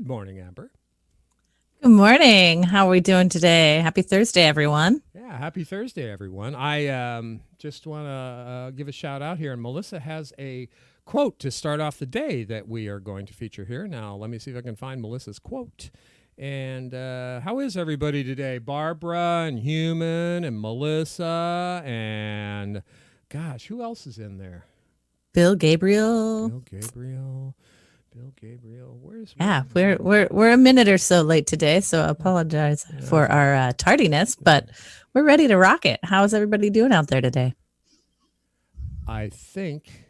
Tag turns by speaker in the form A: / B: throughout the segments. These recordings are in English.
A: Good morning, Amber.
B: Good morning. How are we doing today? Happy Thursday, everyone.
A: Yeah, happy Thursday, everyone. I just want to give a shout out here. And Melissa has a quote to start off the day that we are going to feature here. Now, let me see if I can find Melissa's quote. And how is everybody today? Barbara and Human and Melissa and gosh, who else is in there?
B: Bill Gabriel.
A: Bill Gabriel. Bill Gabriel. Where's
B: Yeah, we're a minute or so late today, so I apologize for our tardiness, but we're ready to rock it. How is everybody doing out there today?
A: I think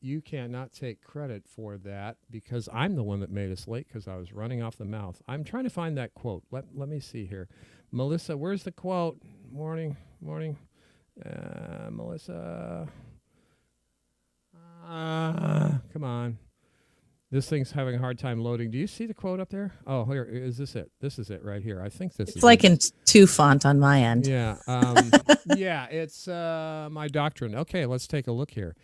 A: you cannot take credit for that because I'm the one that made us late because I was running off the mouth. I'm trying to find that quote. Let me see here. Melissa, where's the quote? Morning. Melissa. Come on. This thing's having a hard time loading. Do you see the quote up there? Oh, here is this it? This is it right here. I think this is
B: It's like
A: it.
B: in two font on my end.
A: Yeah. Yeah, it's my doctrine. Okay, let's take a look here.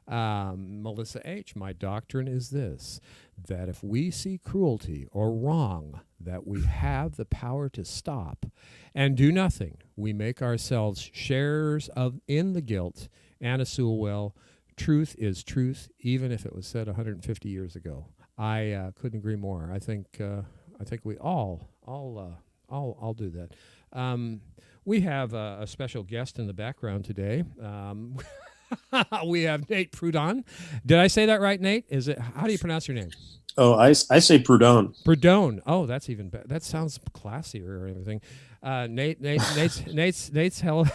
A: Melissa H., my doctrine is this, that if we see cruelty or wrong that we have the power to stop and do nothing, we make ourselves sharers in the guilt. Anna Sewell, truth is truth, even if it was said 150 years ago. I couldn't agree more. I think we all do that. We have a special guest in the background today. We have Nate Prudon. Did I say that right, Nate? Is it? How do you pronounce your name?
C: Oh, I say Prudon.
A: Prudon. Oh, that's even better. That sounds classier or everything. Nate's hell.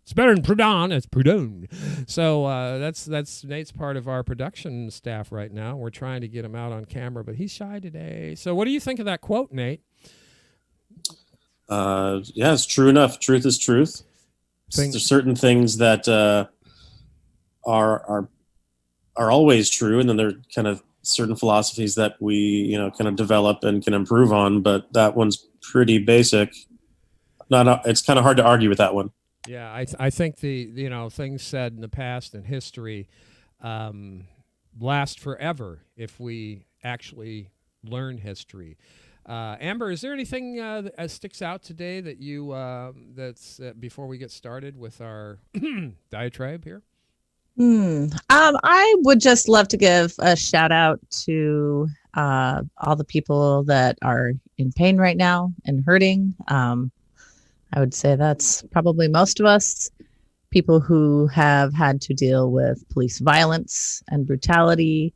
A: It's better than Prudon. It's Prudon. So that's Nate's part of our production staff right now. We're trying to get him out on camera, but he's shy today. So what do you think of that quote, Nate?
C: Yeah, it's true enough. Truth is truth. There's certain things that are always true, and then there are kind of certain philosophies that we kind of develop and can improve on. But that one's pretty basic. It's kind of hard to argue with that one.
A: Yeah, I think the things said in the past and history last forever if we actually learn history. Amber, is there anything that sticks out today that you that's before we get started with our diatribe here?
B: I would just love to give a shout out to all the people that are in pain right now and hurting. I would say that's probably most of us, people who have had to deal with police violence and brutality,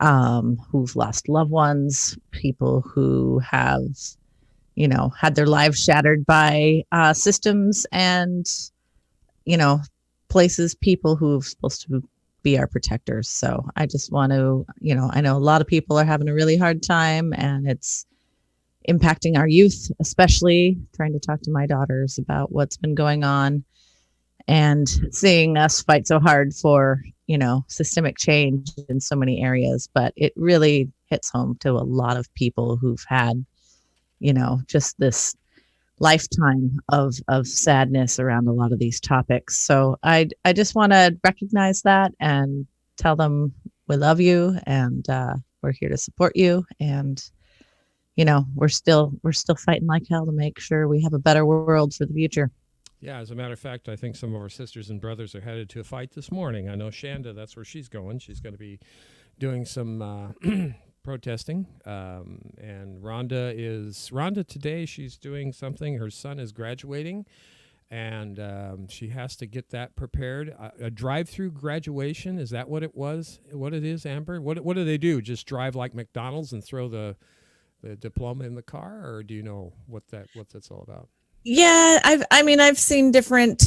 B: who've lost loved ones, people who have, had their lives shattered by systems and, places, people who are supposed to be our protectors. So I just want to, I know a lot of people are having a really hard time, and it's impacting our youth, especially trying to talk to my daughters about what's been going on and seeing us fight so hard for, systemic change in so many areas. But it really hits home to a lot of people who've had, just this lifetime of sadness around a lot of these topics. So I just want to recognize that and tell them we love you, and we're here to support you. And we're still fighting like hell to make sure we have a better world for the future.
A: Yeah, as a matter of fact, I think some of our sisters and brothers are headed to a fight this morning. I know Shanda, that's where she's going. She's going to be doing some protesting. And Rhonda today, she's doing something. Her son is graduating, and she has to get that prepared. A drive-through graduation, is that what it was? What it is, Amber? What do they do? Just drive like McDonald's and throw the diploma in the car, or do you know what that's all about?
B: Yeah, I've seen different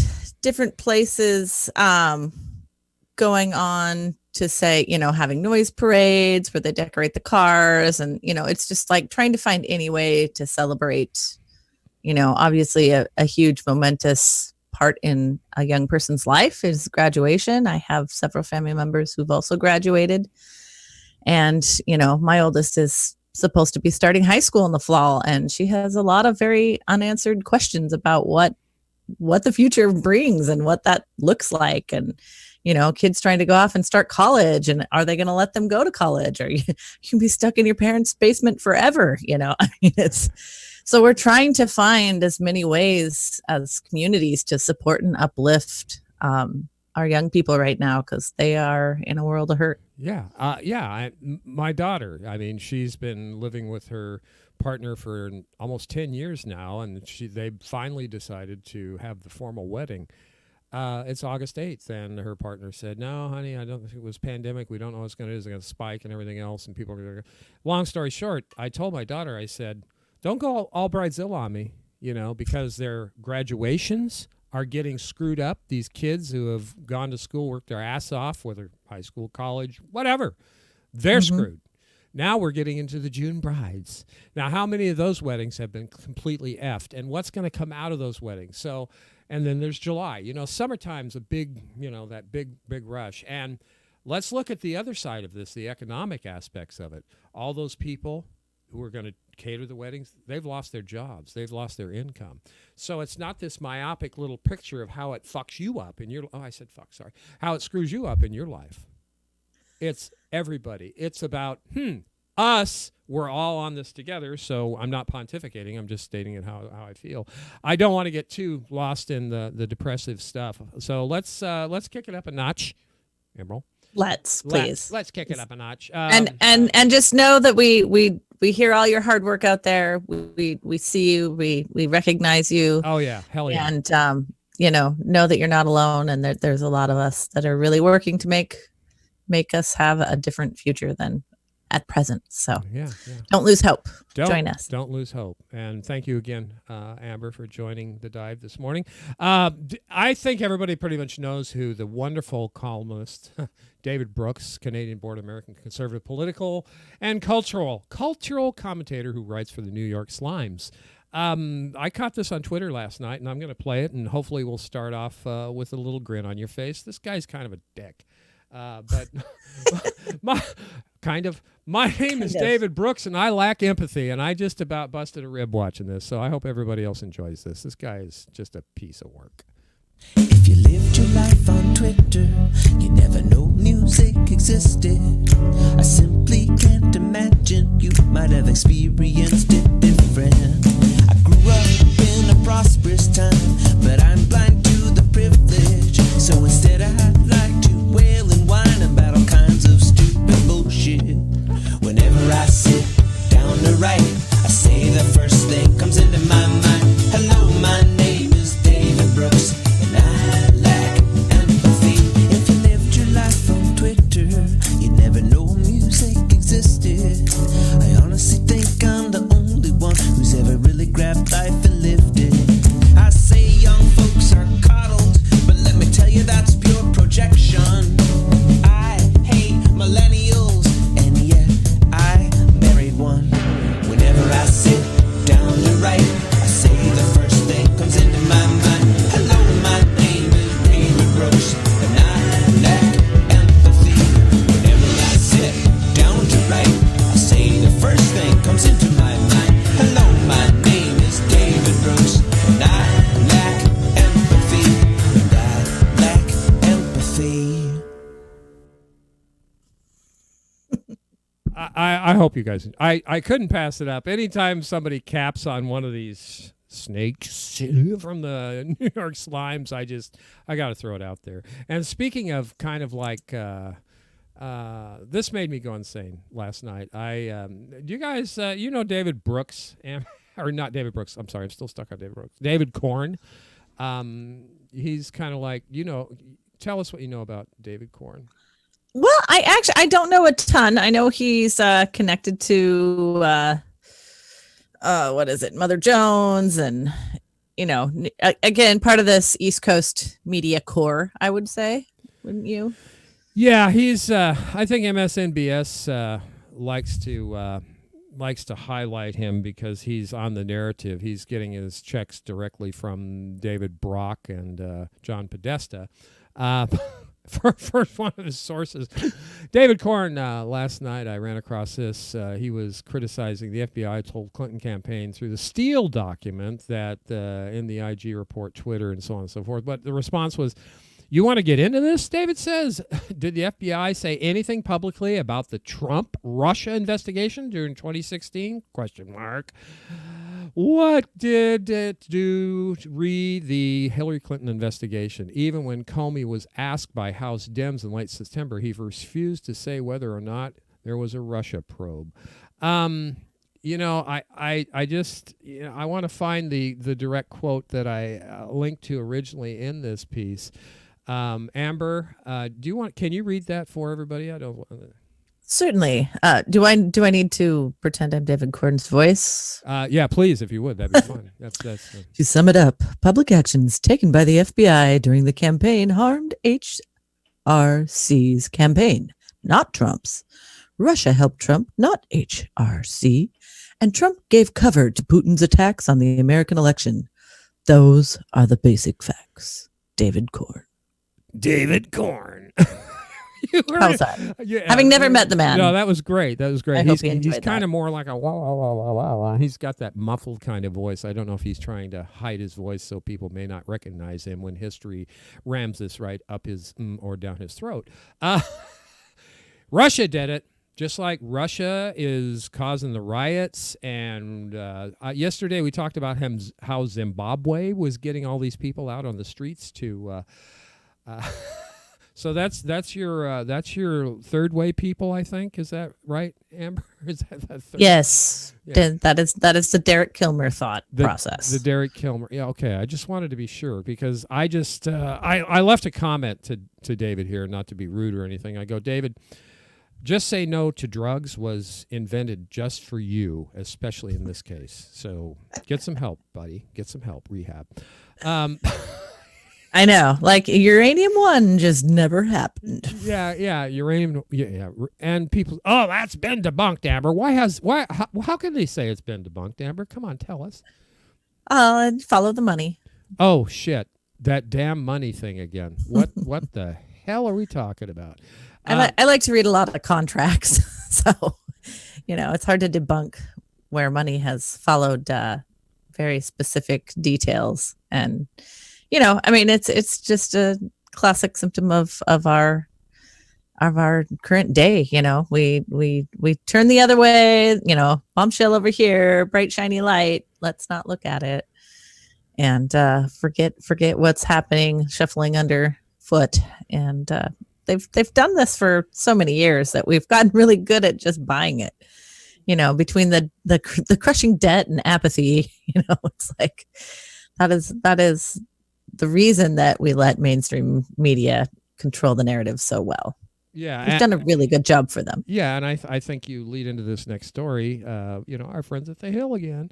B: places going on to say, having noise parades where they decorate the cars, and it's just like trying to find any way to celebrate, obviously a huge momentous part in a young person's life is graduation. I have several family members who've also graduated, and my oldest is supposed to be starting high school in the fall, and she has a lot of very unanswered questions about what what the future brings and what that looks like. And, kids trying to go off and start college, and are they going to let them go to college? Or you can be stuck in your parents' basement forever. I mean, so we're trying to find as many ways as communities to support and uplift our young people right now, because they are in a world of hurt.
A: Yeah. My daughter, I mean, she's been living with her partner for almost 10 years now, and they finally decided to have the formal wedding. It's August 8th, and her partner said, "No, honey, I don't think it was pandemic. We don't know what's going to do. It's going to spike and everything else, and people are going to." Long story short, I told my daughter, I said, "Don't go all bridezilla on me, because their graduations are getting screwed up. These kids who have gone to school, worked their ass off, whether high school, college, whatever, they're screwed. Now we're getting into the June brides. Now, how many of those weddings have been completely effed, and what's going to come out of those weddings?" So, and then there's July. Summertime's a big, that big rush. And let's look at the other side of this, the economic aspects of it. All those people who are going to cater the weddings, they've lost their jobs. They've lost their income. So it's not this myopic little picture of how it fucks you up in your, how it screws you up in your life. It's everybody. It's about, us. We're all on this together. So I'm not pontificating. I'm just stating it how I feel. I don't want to get too lost in the depressive stuff. So let's kick it up a notch, Emerald.
B: Let's
A: kick it up a notch.
B: And just know that we hear all your hard work out there. We see you. We recognize you.
A: Oh yeah, hell yeah.
B: And know that you're not alone, and there's a lot of us that are really working to make us have a different future than at present. So don't lose hope. Join us.
A: Don't lose hope. And thank you again, Amber, for joining the dive this morning. I think everybody pretty much knows who the wonderful columnist David Brooks, Canadian Board American Conservative political and cultural commentator who writes for the New York Slimes. I caught this on Twitter last night, and I'm going to play it, and hopefully we'll start off with a little grin on your face. This guy's kind of a dick. But my name is David Brooks, and I lack empathy, and I just about busted a rib watching this. So I hope everybody else enjoys this. This guy is just a piece of work.
D: If you lived your life on Twitter, you never know music existed. I simply can't imagine you might have experienced it different. I grew up in a prosperous time, but I'm blind to the privilege. So instead I'd like to wail and whine about all kinds of stupid bullshit. Whenever I sit down to write, I say the first thing comes into my mind. Hello, my name is David Brooks, and I lack empathy. If you lived your life on Twitter, you'd never know music existed. I honestly think I'm the only one who's ever really grabbed life and lived it. I say young folks are coddled, but let me tell you that's pure projection. I hate millennials, and yet I married one. Whenever I sit down to write, I say the first thing comes into my mind. Hello, my name is David Brooks, and I lack empathy. Whenever I sit down to write, I say the first thing comes into my mind. Hello, my name is David Brooks, and I lack empathy. And I lack empathy.
A: I hope you guys. I couldn't pass it up. Anytime somebody caps on one of these snakes from the New York Slimes, I got to throw it out there. And speaking of kind of like, this made me go insane last night. Do you guys, David Brooks, or not David Brooks? I'm sorry, I'm still stuck on David Brooks. David Korn. He's kind of like, tell us what you know about David Korn.
B: Well, I don't know a ton. I know he's connected to what is it, Mother Jones, and again, part of this East Coast media core, I would say, wouldn't you?
A: Yeah, he's. I think MSNBS likes to highlight him because he's on the narrative. He's getting his checks directly from David Brock and John Podesta. First one of his sources. David Corn, last night I ran across this. He was criticizing the FBI told Clinton campaign through the Steele document that in the IG report, Twitter, and so on and so forth. But the response was, you want to get into this, David says? Did the FBI say anything publicly about the Trump-Russia investigation during 2016? Question mark. What did it do to read the Hillary Clinton investigation? Even when Comey was asked by House Dems in late September, he refused to say whether or not there was a Russia probe. You know, I just, you know, I want to find the direct quote that I linked to originally in this piece. Amber, can you read that for everybody? I don't.
B: Certainly. Do I need to pretend I'm David Corn's voice?
A: Yeah, please, if you would, that'd be fun. That's
B: To sum it up, public actions taken by the FBI during the campaign harmed HRC's campaign, not Trump's. Russia helped Trump, not HRC. And Trump gave cover to Putin's attacks on the American election. Those are the basic facts. David Corn.
A: David Corn.
B: How's that? Yeah, having never met the man.
A: No, that was great. That was great. He's kind of more like a wah, wah, wah, wah, wah, wah. He's got that muffled kind of voice. I don't know if he's trying to hide his voice so people may not recognize him when history rams this right up his or down his throat. Russia did it. Just like Russia is causing the riots. And yesterday we talked about how Zimbabwe was getting all these people out on the streets to... So that's your third way people, I think. Is that right, Amber? Is that third?
B: Yes. Yeah. That is the Derek Kilmer thought process.
A: The Derek Kilmer. Yeah, okay. I just wanted to be sure because I just I left a comment to David here, not to be rude or anything. I go, David, just say no to drugs was invented just for you, especially in this case. So get some help, buddy. Get some help. Rehab.
B: I know, like Uranium One just never happened.
A: Yeah, uranium. Yeah, and people. Oh, that's been debunked, Amber. How can they say it's been debunked, Amber? Come on, tell us.
B: Follow the money.
A: Oh shit, that damn money thing again. What the hell are we talking about?
B: I like to read a lot of contracts, so it's hard to debunk where money has followed very specific details and. I mean, it's just a classic symptom of our current day. We turn the other way. Bombshell over here, bright shiny light. Let's not look at it, and forget what's happening, shuffling underfoot. And they've done this for so many years that we've gotten really good at just buying it. Between the crushing debt and apathy, it's like that is. The reason that we let mainstream media control the narrative so well.
A: Yeah.
B: We've done a really good job for them.
A: Yeah. And I think you lead into this next story, our friends at the Hill again,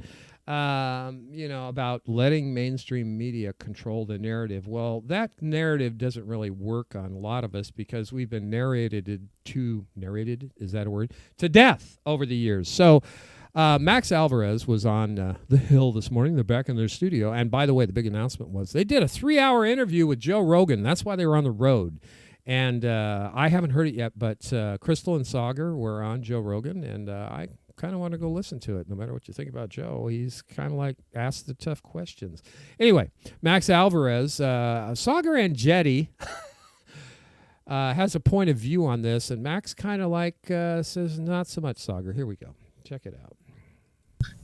A: about letting mainstream media control the narrative. Well, that narrative doesn't really work on a lot of us because we've been narrated, is that a word? To death over the years. So, Max Alvarez was on the Hill this morning. They're back in their studio. And by the way, the big announcement was they did a 3-hour interview with Joe Rogan. That's why they were on the road. And I haven't heard it yet, but Crystal and Sauger were on Joe Rogan. And I kind of want to go listen to it, no matter what you think about Joe. He's kind of like asked the tough questions. Anyway, Max Alvarez, Sauger and Jetty has a point of view on this. And Max kind of like says, not so much, Sauger. Here we go. Check it out.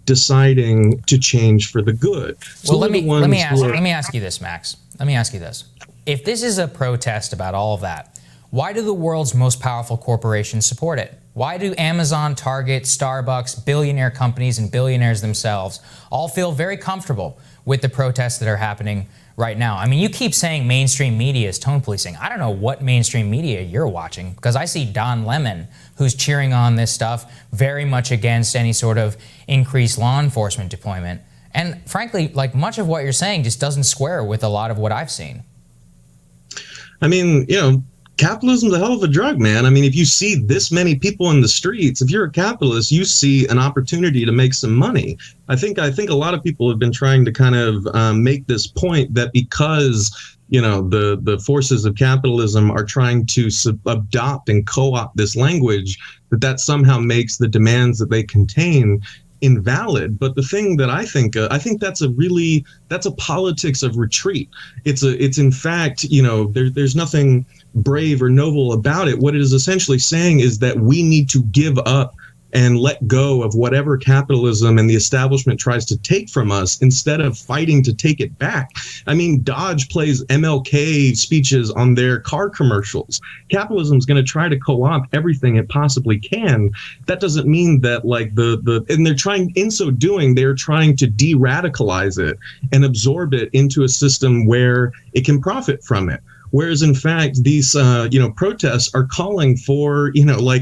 E: Deciding to change for the good.
F: Well, let me ask you this, Max. Let me ask you this. If this is a protest about all of that, why do the world's most powerful corporations support it? Why do Amazon, Target, Starbucks, billionaire companies, and billionaires themselves all feel very comfortable with the protests that are happening right now? I mean, you keep saying mainstream media is tone policing. I don't know what mainstream media you're watching because I see Don Lemon, who's cheering on this stuff, very much against any sort of increased law enforcement deployment. And frankly, like much of what you're saying just doesn't square with a lot of what I've seen.
E: I mean, capitalism's a hell of a drug, man. I mean, if you see this many people in the streets, if you're a capitalist, you see an opportunity to make some money. I think a lot of people have been trying to kind of make this point that because the forces of capitalism are trying to adopt and co-opt this language, that somehow makes the demands that they contain invalid. But the thing that I think that's a politics of retreat. It's in fact, there's nothing brave or noble about it. What it is essentially saying is that we need to give up and let go of whatever capitalism and the establishment tries to take from us, instead of fighting to take it back. I mean, Dodge plays MLK speeches on their car commercials. Capitalism is going to try to co-opt everything it possibly can. That doesn't mean that and they're trying, in so doing, they're trying to de-radicalize it and absorb it into a system where it can profit from it. Whereas, in fact, these, protests are calling for,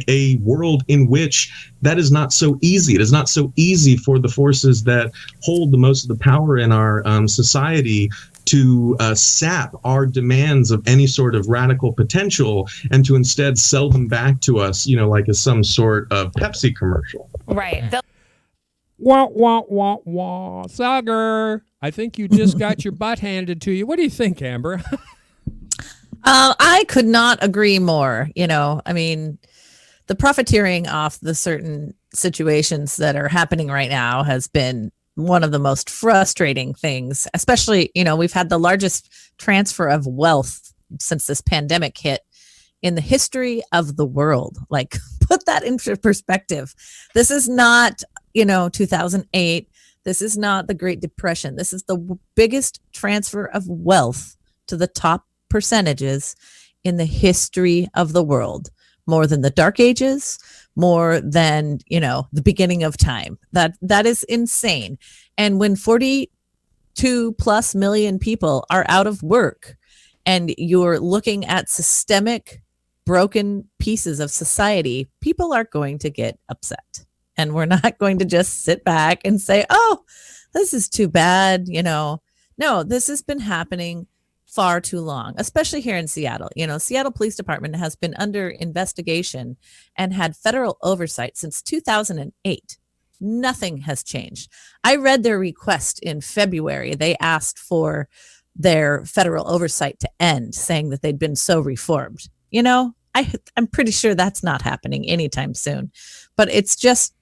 E: a world in which that is not so easy. It is not so easy for the forces that hold the most of the power in our society to sap our demands of any sort of radical potential, and to instead sell them back to us, as some sort of Pepsi commercial.
G: Right.
A: Wah, wah, wah, wah. Sagar, I think you just got your butt handed to you. What do you think, Amber?
B: I could not agree more. The profiteering off the certain situations that are happening right now has been one of the most frustrating things, especially, we've had the largest transfer of wealth since this pandemic hit in the history of the world. Like, put that into perspective. This is not, 2008. This is not the Great Depression. This is the biggest transfer of wealth to the top percentages in the history of the world, more than the Dark Ages, more than the beginning of time. That is insane. And when 42 plus million people are out of work, and you're looking at systemic broken pieces of society, people are going to get upset, and we're not going to just sit back and say, oh, this is too bad. No, this has been happening far too long, especially here in Seattle. Seattle Police Department has been under investigation and had federal oversight since 2008. Nothing has changed. I read their request in February. They asked for their federal oversight to end, saying that they'd been so reformed. I'm pretty sure that's not happening anytime soon, but it's just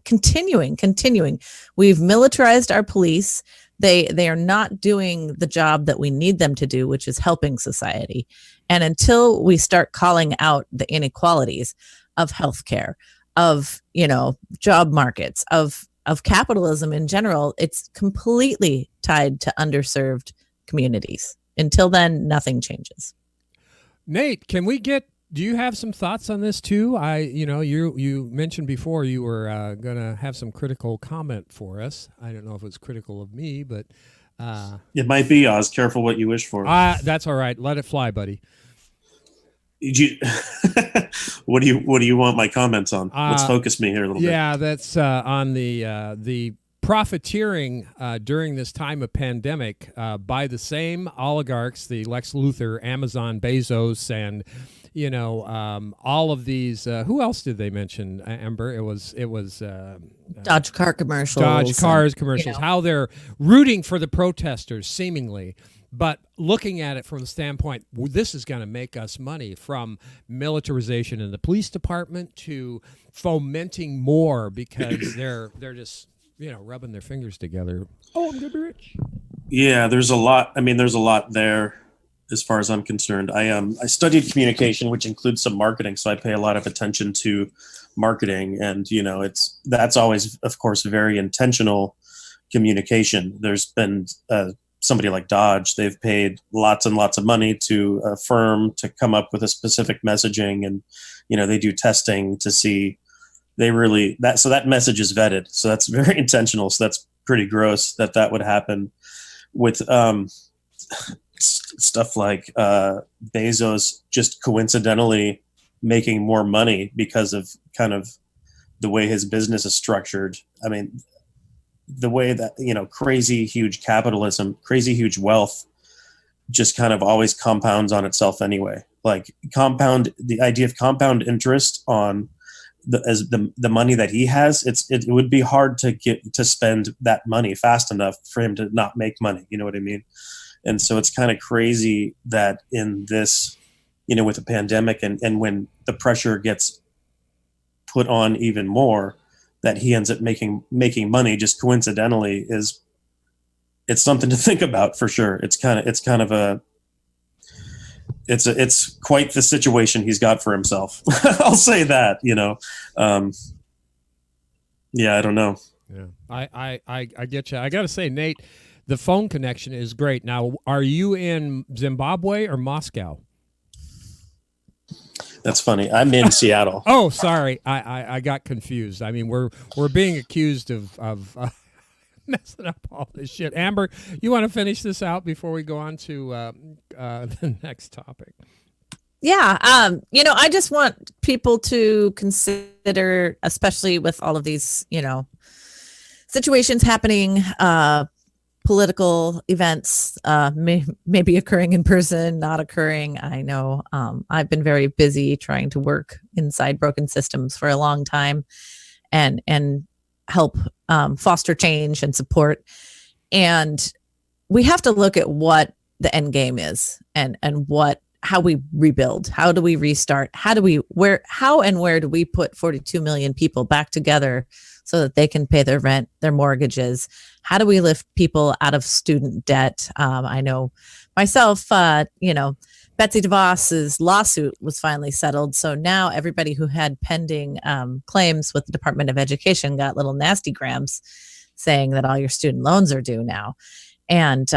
B: continuing. We've militarized our police. They are not doing the job that we need them to do, which is helping society. And until we start calling out the inequalities of healthcare, of job markets, of capitalism in general, it's completely tied to underserved communities. Until then, nothing changes.
A: Nate, do you have some thoughts on this too? You mentioned before you were going to have some critical comment for us. I don't know if it's critical of me, but
C: it might be. Oz, careful what you wish for.
A: That's all right. Let it fly, buddy.
C: What do you want my comments on? Let's focus me here a little bit.
A: Yeah, that's on the profiteering during this time of pandemic by the same oligarchs, the Lex Luthor, Amazon, Bezos, and all of these. Who else did they mention, Amber? It was
B: Dodge car commercials.
A: Dodge cars commercials. How they're rooting for the protesters, seemingly, but looking at it from the standpoint, this is going to make us money, from militarization in the police department to fomenting more because they're just rubbing their fingers together. Oh, I'm going to be rich.
C: Yeah, there's a lot. There's a lot there. As far as I'm concerned, I studied communication, which includes some marketing, so I pay a lot of attention to marketing, and that's always, of course, very intentional communication. There's been somebody like Dodge; they've paid lots and lots of money to a firm to come up with a specific messaging, and they do testing to see so that message is vetted. So that's very intentional. So that's pretty gross that would happen with stuff like Bezos just coincidentally making more money because of kind of the way his business is structured. The way that, crazy huge capitalism, crazy huge wealth just kind of always compounds on itself anyway. Like the idea of compound interest on the money that he has, it would be hard to get to spend that money fast enough for him to not make money. You know what I mean? And so it's kind of crazy that in this, with the pandemic and when the pressure gets put on even more, that he ends up making money just coincidentally it's something to think about for sure. It's quite the situation he's got for himself. I'll say that, yeah, I don't know.
A: Yeah, I get you. I got to say, Nate, the phone connection is great. Now, are you in Zimbabwe or Moscow?
C: That's funny. I'm in Seattle.
A: Oh, sorry. I got confused. I mean, we're being accused of messing up all this shit. Amber, you want to finish this out before we go on to the next topic?
B: Yeah. I just want people to consider, especially with all of these, situations happening, political events, maybe occurring in person, not occurring. I know I've been very busy trying to work inside broken systems for a long time and help foster change and support. And we have to look at what the end game is and how we rebuild. How do we restart? How and where do we put 42 million people back together so that they can pay their rent, their mortgages? How do we lift people out of student debt? I know myself, Betsy DeVos's lawsuit was finally settled. So now everybody who had pending claims with the Department of Education got little nasty grams saying that all your student loans are due now. And,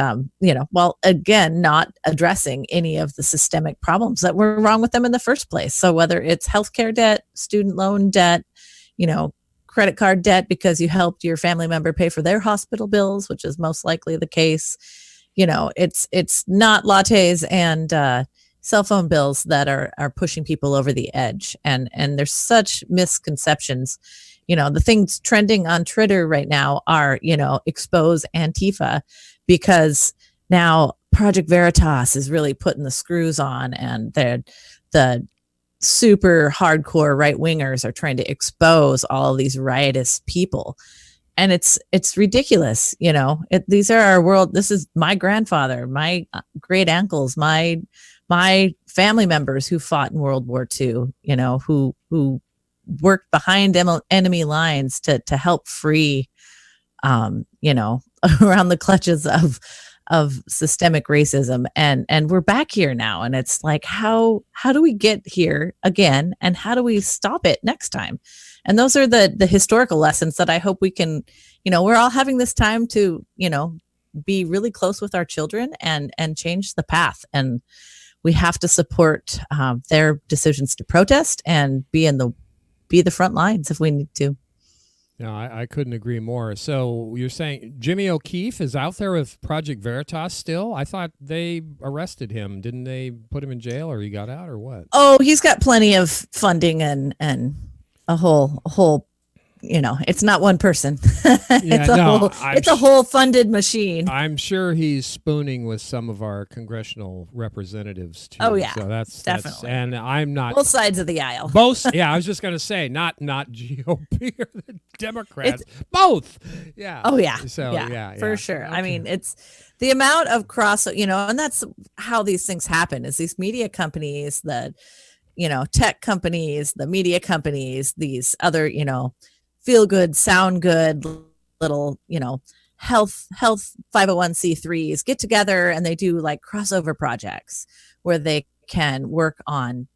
B: again, not addressing any of the systemic problems that were wrong with them in the first place. So whether it's healthcare debt, student loan debt, credit card debt because you helped your family member pay for their hospital bills, which is most likely the case. It's not lattes and cell phone bills that are pushing people over the edge. And there's such misconceptions. The things trending on Twitter right now are, expose Antifa, because now Project Veritas is really putting the screws on, and the super hardcore right wingers are trying to expose all of these riotous people. And it's ridiculous. These are our world. This is my grandfather, my great uncles, my family members who fought in World War II, who worked behind enemy lines to help free, around the clutches of systemic racism. And we're back here now. And it's like, how do we get here again? And how do we stop it next time? And those are the historical lessons that I hope we can, we're all having this time to, be really close with our children and change the path. And we have to support their decisions to protest and be the front lines if we need to.
A: No, I couldn't agree more. So you're saying Jimmy O'Keefe is out there with Project Veritas still? I thought they arrested him. Didn't they put him in jail, or he got out, or what?
B: Oh, he's got plenty of funding and a whole. It's not one person. It's a whole funded machine.
A: I'm sure he's spooning with some of our congressional representatives too.
B: Oh yeah,
A: so that's
B: definitely.
A: And I'm not
B: both sides of the aisle.
A: Both. Yeah, I was just going to say not GOP or the Democrats. Both. Yeah.
B: Oh yeah.
A: So yeah,
B: for sure.
A: Okay.
B: I mean, it's the amount of and that's how these things happen. Is these media companies, the tech companies, the media companies, these other feel good, sound good, little, health 501c3s get together and they do like crossover projects where they can work on,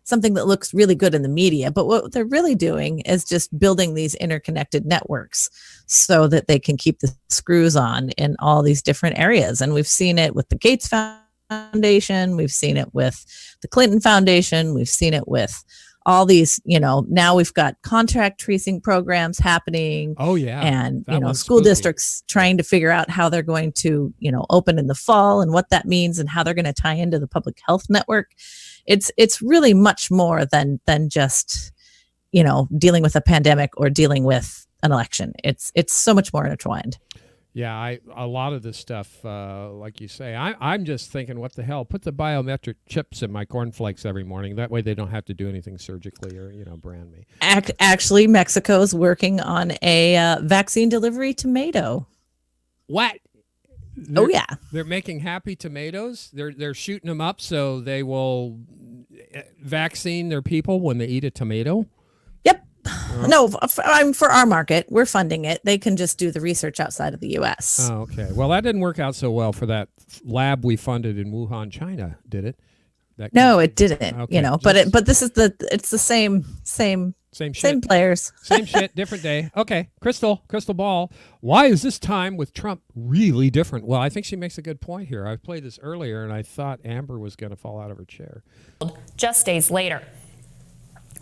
B: something that looks really good in the media. But what they're really doing is just building these interconnected networks so that they can keep the screws on in all these different areas. And we've seen it with the Gates Foundation. We've seen it with the Clinton Foundation. We've seen it with all these, now we've got contract tracing programs happening.
A: Oh yeah.
B: And, school districts trying to figure out how they're going to, open in the fall and what that means and how they're going to tie into the public health network. It's really much more than just, dealing with a pandemic or dealing with an election. It's so much more intertwined.
A: Yeah, a lot of this stuff, like you say, I'm just thinking, what the hell? Put the biometric chips in my cornflakes every morning. That way they don't have to do anything surgically or, brand me.
B: Actually, Mexico's working on a vaccine delivery tomato.
A: What?
B: Oh yeah.
A: They're making happy tomatoes. They're shooting them up so they will vaccine their people when they eat a tomato.
B: Yep. No, for our market, we're funding it. They can just do the research outside of the U.S.
A: Oh, okay. Well, that didn't work out so well for that lab we funded in Wuhan, China, did it?
B: No, it didn't.
A: Okay,
B: but this is it's the same
A: shit.
B: same players.
A: Same shit, different day. Okay, crystal ball. Why is this time with Trump really different? Well, I think she makes a good point here. I played this earlier, and I thought Amber was going to fall out of her chair.
G: Just days later,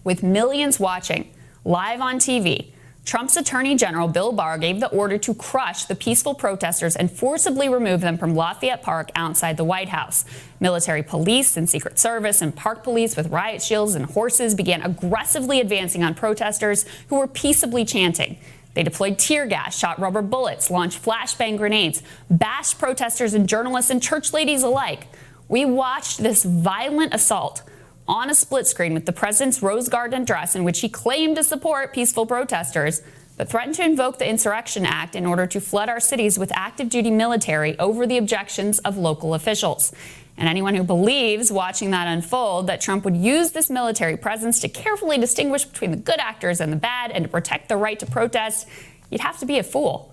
G: with millions watching live on TV, Trump's Attorney General Bill Barr gave the order to crush the peaceful protesters and forcibly remove them from Lafayette Park outside the White House. Military police and Secret Service and park police with riot shields and horses began aggressively advancing on protesters who were peaceably chanting. They deployed tear gas, shot rubber bullets, launched flashbang grenades, bashed protesters and journalists and church ladies alike. We watched this violent assault on a split screen with the president's Rose Garden address in which he claimed to support peaceful protesters, but threatened to invoke the Insurrection Act in order to flood our cities with active duty military over the objections of local officials. And anyone who believes, watching that unfold, that Trump would use this military presence to carefully distinguish between the good actors and the bad and to protect the right to protest, you'd have to be a fool.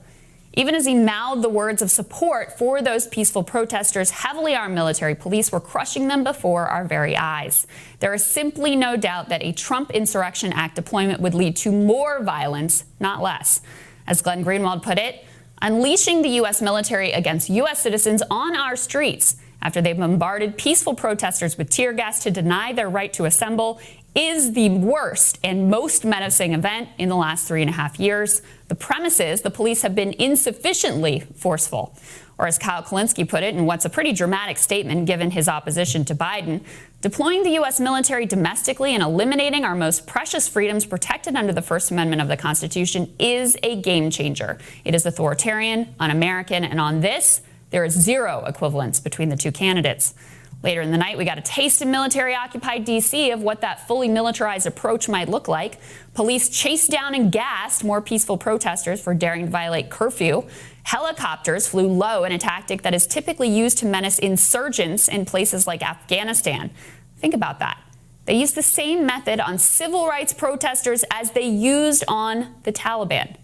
G: Even as he mouthed the words of support for those peaceful protesters, heavily armed military police were crushing them before our very eyes. There is simply no doubt that a Trump Insurrection Act deployment would lead to more violence, not less. As Glenn Greenwald put it, unleashing the U.S. military against U.S. citizens on our streets after they bombarded peaceful protesters with tear gas to deny their right to assemble is the worst and most menacing event in the last 3.5 years. The premise is the police have been insufficiently forceful. Or as Kyle Kulinski put it in what's a pretty dramatic statement given his opposition to Biden, deploying the U.S. military domestically and eliminating our most precious freedoms protected under the First Amendment of the Constitution is a game changer. It is authoritarian, un-American, and on this, there is zero equivalence between the two candidates. Later in the night, we got a taste in military-occupied D.C. of what that fully militarized approach might look like. Police chased down and gassed more peaceful protesters for daring to violate curfew. Helicopters flew low in a tactic that is typically used to menace insurgents in places like Afghanistan. Think about that. They used the same method on civil rights protesters as they used on the Taliban.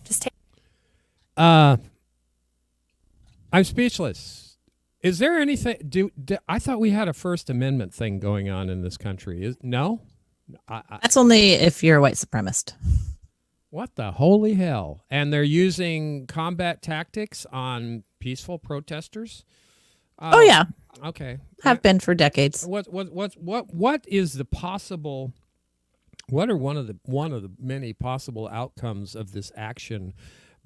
A: I'm speechless. Is there anything? I thought we had a First Amendment thing going on in this country. No?
B: That's only if you're a white supremacist.
A: What the holy hell? And they're using combat tactics on peaceful protesters?
B: Oh yeah.
A: Okay.
B: Have been for decades.
A: What is the possible? What are one of the many possible outcomes of this action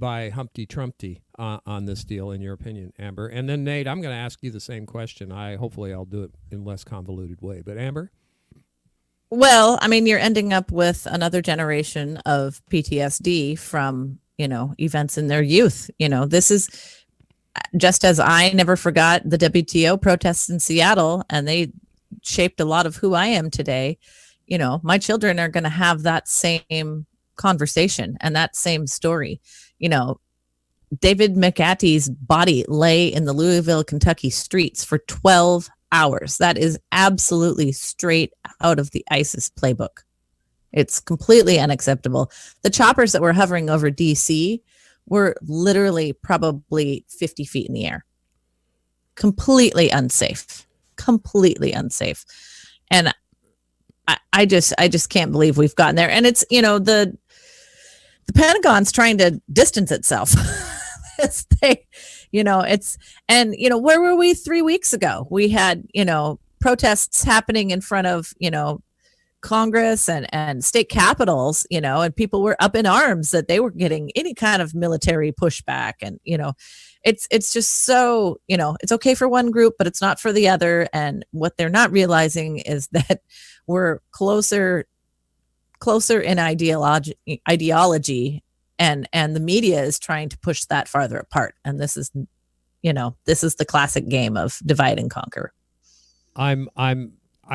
A: by Humpty Trumpty on this deal, in your opinion, Amber? And then Nate, I'm going to ask you the same question. Hopefully I'll do it in less convoluted way. But Amber?
B: Well, I mean, you're ending up with another generation of PTSD from, events in their youth. This is just as I never forgot the WTO protests in Seattle, and they shaped a lot of who I am today. My children are going to have that same conversation and that same story. David McAtee's body lay in the Louisville, Kentucky streets for 12 hours. That is absolutely straight out of the ISIS playbook. It's completely unacceptable. The choppers that were hovering over DC were literally probably 50 feet in the air. Completely unsafe. And I just can't believe we've gotten there. And it's, the Pentagon's trying to distance itself. Where were we 3 weeks ago? We had, protests happening in front of, Congress and state capitals, and people were up in arms that they were getting any kind of military pushback. And, it's just so, it's okay for one group, but it's not for the other. And what they're not realizing is that we're closer in ideology and the media is trying to push that farther apart. And this is the classic game of divide and conquer.
A: I'm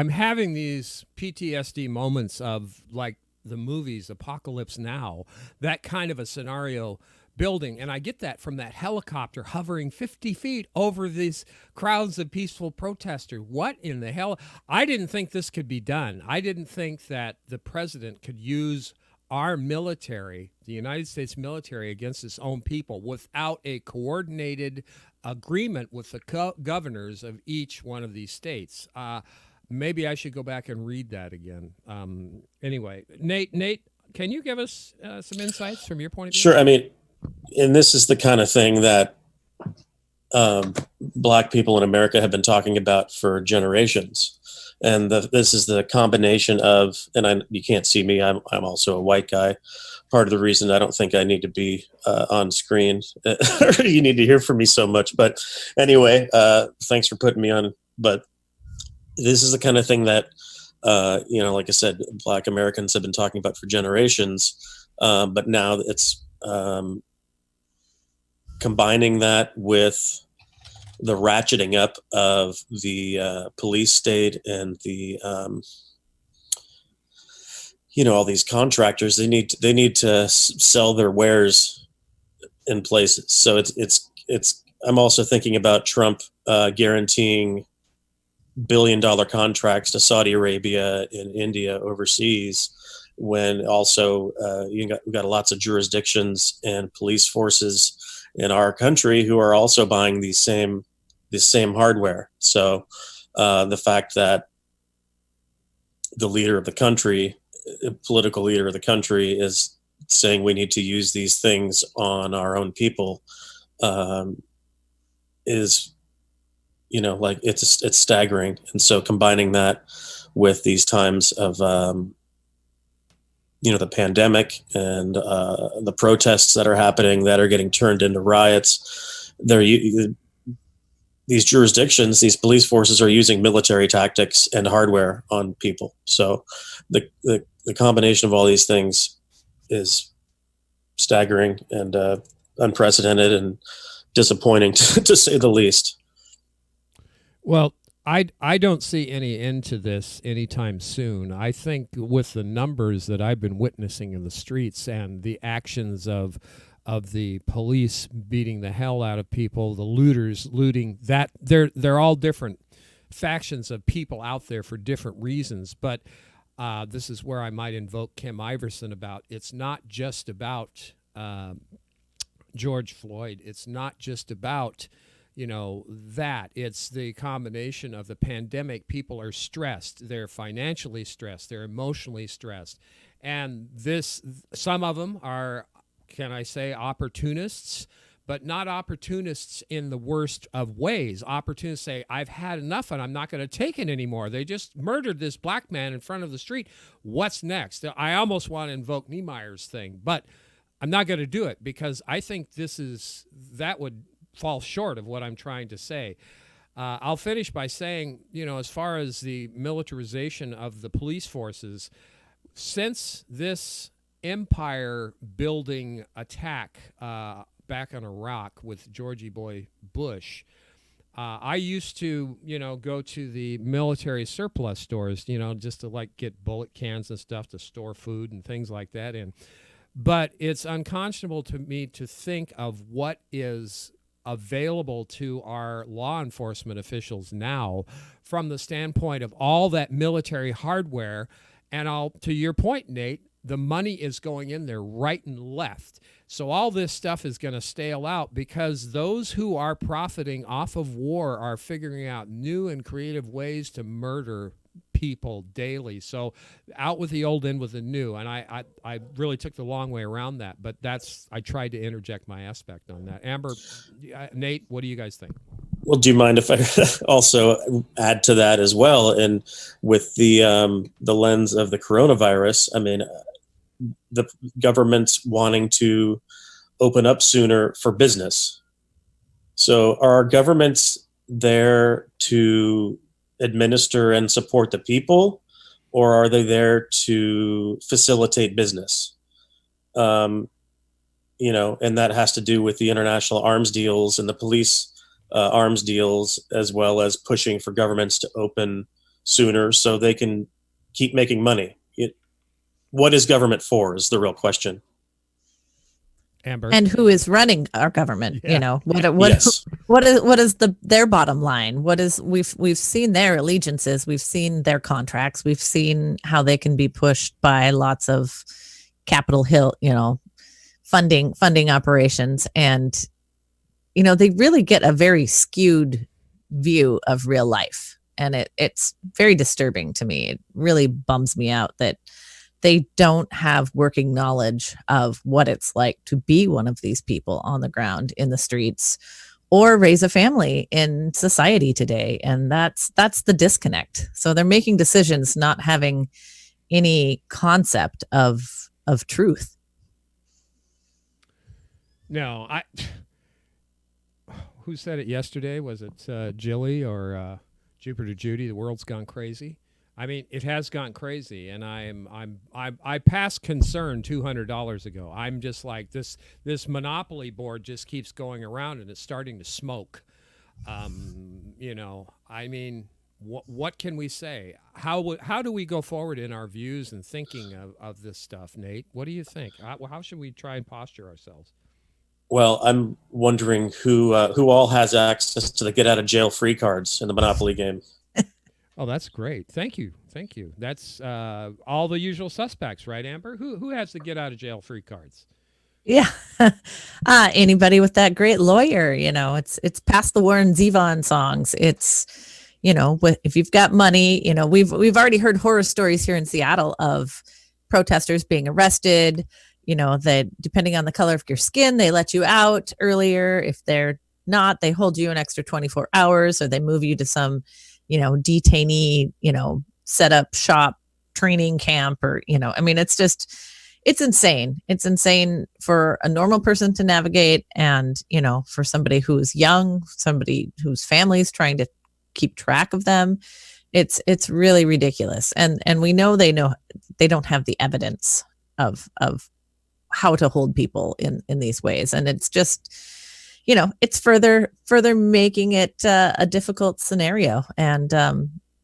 A: having these PTSD moments of like the movies Apocalypse Now, that kind of a scenario building. And I get that from that helicopter hovering 50 feet over these crowds of peaceful protesters. What in the hell? I didn't think this could be done. I didn't think that the president could use our military, the United States military, against its own people without a coordinated agreement with the governors of each one of these states. Maybe I should go back and read that again. Anyway, Nate, can you give us some insights from your point of view?
C: Sure. I mean, and this is the kind of thing that Black people in America have been talking about for generations. And this is the combination of, and you can't see me, I'm also a white guy. Part of the reason I don't think I need to be on screen, you need to hear from me so much. But anyway, thanks for putting me on. But this is the kind of thing that, like I said, Black Americans have been talking about for generations. But now it's combining that with the ratcheting up of the police state and the all these contractors. They need to sell their wares in places. So it's I'm also thinking about Trump guaranteeing billion-dollar contracts to Saudi Arabia and India overseas, when also we've got lots of jurisdictions and police forces in our country who are also buying this same hardware. So the fact that the leader of the country, political leader of the country, is saying we need to use these things on our own people is, it's staggering. And so combining that with these times of the pandemic and the protests that are happening that are getting turned into riots, these jurisdictions, these police forces are using military tactics and hardware on people. So the combination of all these things is staggering and unprecedented and disappointing, to say the least.
A: Well, I don't see any end to this anytime soon. I think with the numbers that I've been witnessing in the streets and the actions of the police beating the hell out of people, the looters looting, that they're all different factions of people out there for different reasons. But this is where I might invoke Kim Iverson about, it's not just about George Floyd. It's not just about that. It's the combination of the pandemic. People are stressed. They're financially stressed. They're emotionally stressed. And some of them are, can I say, opportunists, but not opportunists in the worst of ways. Opportunists say, I've had enough and I'm not going to take it anymore. They just murdered this black man in front of the street. What's next? I almost want to invoke Niemeyer's thing, but I'm not going to do it because I think that would fall short of what I'm trying to say. I'll finish by saying, as far as the militarization of the police forces, since this empire-building attack back on Iraq with Georgie Boy Bush, I used to, go to the military surplus stores, just to get bullet cans and stuff to store food and things like that in. But it's unconscionable to me to think of what is available to our law enforcement officials now from the standpoint of all that military hardware. And to your point, Nate, the money is going in there right and left. So all this stuff is going to stale out because those who are profiting off of war are figuring out new and creative ways to murder people daily. So out with the old, in with the new. And I really took the long way around that, but I tried to interject my aspect on that. Amber, Nate, what do you guys think?
C: Well, do you mind if I also add to that as well? And with the lens of the coronavirus, I mean, the government's wanting to open up sooner for business. So are our governments there to administer and support the people, or are they there to facilitate business? And that has to do with the international arms deals and the police arms deals, as well as pushing for governments to open sooner so they can keep making money. What is government for is the real question.
A: Amber.
B: And who is running our government?
A: Yeah.
B: You know, what
C: Yes.
B: what is their bottom line? What is we've seen their allegiances, we've seen their contracts, we've seen how they can be pushed by lots of Capitol Hill, you know, funding operations, and you know, they really get a very skewed view of real life, and it's very disturbing to me. It really bums me out that they don't have working knowledge of what it's like to be one of these people on the ground in the streets or raise a family in society today. And that's the disconnect. So they're making decisions not having any concept of truth.
A: No, who said it yesterday? Was it Jilly or Jupiter Judy? The world's gone crazy. I mean, it has gone crazy, and I passed concern $200 ago. I'm just like, this monopoly board just keeps going around, and it's starting to smoke. You know, I mean, what can we say? How do we go forward in our views and thinking of this stuff, Nate? What do you think? How should we try and posture ourselves?
C: Well, I'm wondering who all has access to the get out of jail free cards in the Monopoly game.
A: Oh, that's great. Thank you. That's all the usual suspects, right, Amber? Who has the get out of jail free cards?
B: Yeah. Anybody with that great lawyer, you know, it's past the Warren Zevon songs. It's, you know, if you've got money, you know, we've already heard horror stories here in Seattle of protesters being arrested, you know, that depending on the color of your skin, they let you out earlier. If they're not, they hold you an extra 24 hours, or they move you to some, you know, detainee, you know, set up shop training camp, or, you know, I mean, it's insane. It's insane for a normal person to navigate. And, you know, for somebody who's young, somebody whose family's trying to keep track of them, it's really ridiculous. And we know they don't have the evidence of how to hold people in these ways. And it's just, you know, it's further making it a difficult scenario. And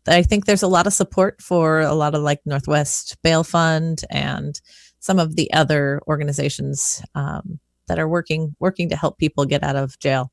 B: I think there's a lot of support for a lot of like Northwest Bail Fund and some of the other organizations that are working to help people get out of jail.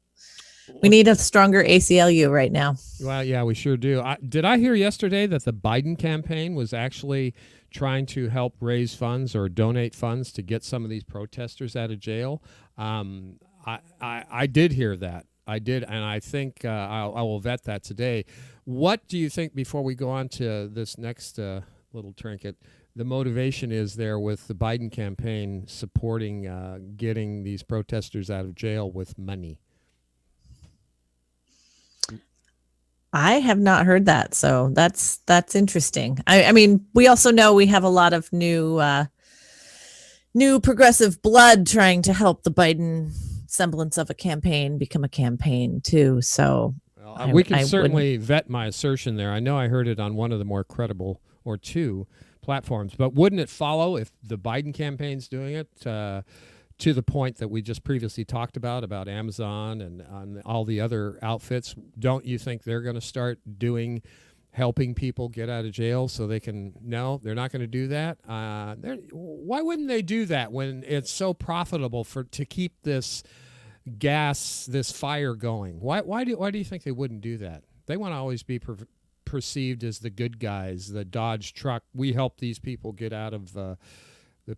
B: We need a stronger ACLU right now.
A: Well, yeah, we sure do. Did I hear yesterday that the Biden campaign was actually trying to help raise funds or donate funds to get some of these protesters out of jail? I did hear that. I did, and I think I will vet that today. What do you think, before we go on to this next little trinket, the motivation is there with the Biden campaign supporting getting these protesters out of jail with money?
B: I have not heard that, so that's interesting. I mean, we also know we have a lot of new progressive blood trying to help the Biden semblance of a campaign become a campaign too. So
A: we can certainly vet my assertion there. I know I heard it on one of the more credible or two platforms, but wouldn't it follow if the Biden campaign's doing it to the point that we just previously talked about Amazon and all the other outfits? Don't you think they're going to start helping people get out of jail so they can? No, they're not going to do that. Why wouldn't they do that when it's so profitable to keep this fire going? Why do you think they wouldn't do that? They want to always be perceived as the good guys, the Dodge truck. We help these people get out of the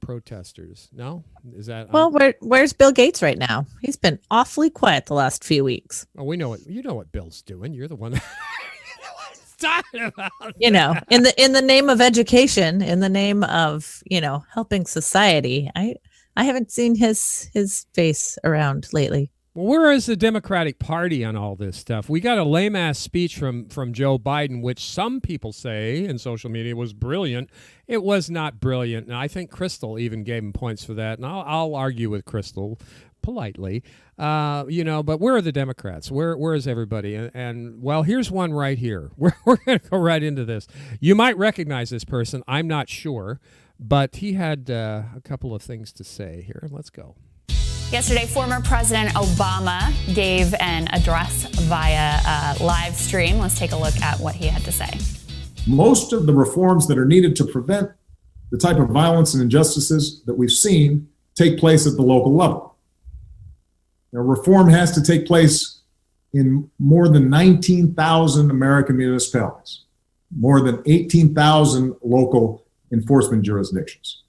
A: protesters. No, is that?
B: Well, where's Bill Gates right now? He's been awfully quiet the last few weeks.
A: Oh, we know it. You know what Bill's doing. You're the one that talking about.
B: You know, in the name of education, in the name of, you know, helping society. I haven't seen his face around lately.
A: Well, where is the Democratic Party on all this stuff? We got a lame-ass speech from Joe Biden, which some people say in social media was brilliant. It was not brilliant, and I think Crystal even gave him points for that, and I'll argue with Crystal politely. You know, but where are the Democrats? Where is everybody? And well, here's one right here. We're going to go right into this. You might recognize this person. I'm not sure, but he had a couple of things to say here. Let's go.
G: Yesterday, former President Obama gave an address via live stream. Let's take a look at what he had to say.
H: Most of the reforms that are needed to prevent the type of violence and injustices that we've seen take place at the local level. Reform has to take place in more than 19,000 American municipalities, more than 18,000 local enforcement jurisdictions.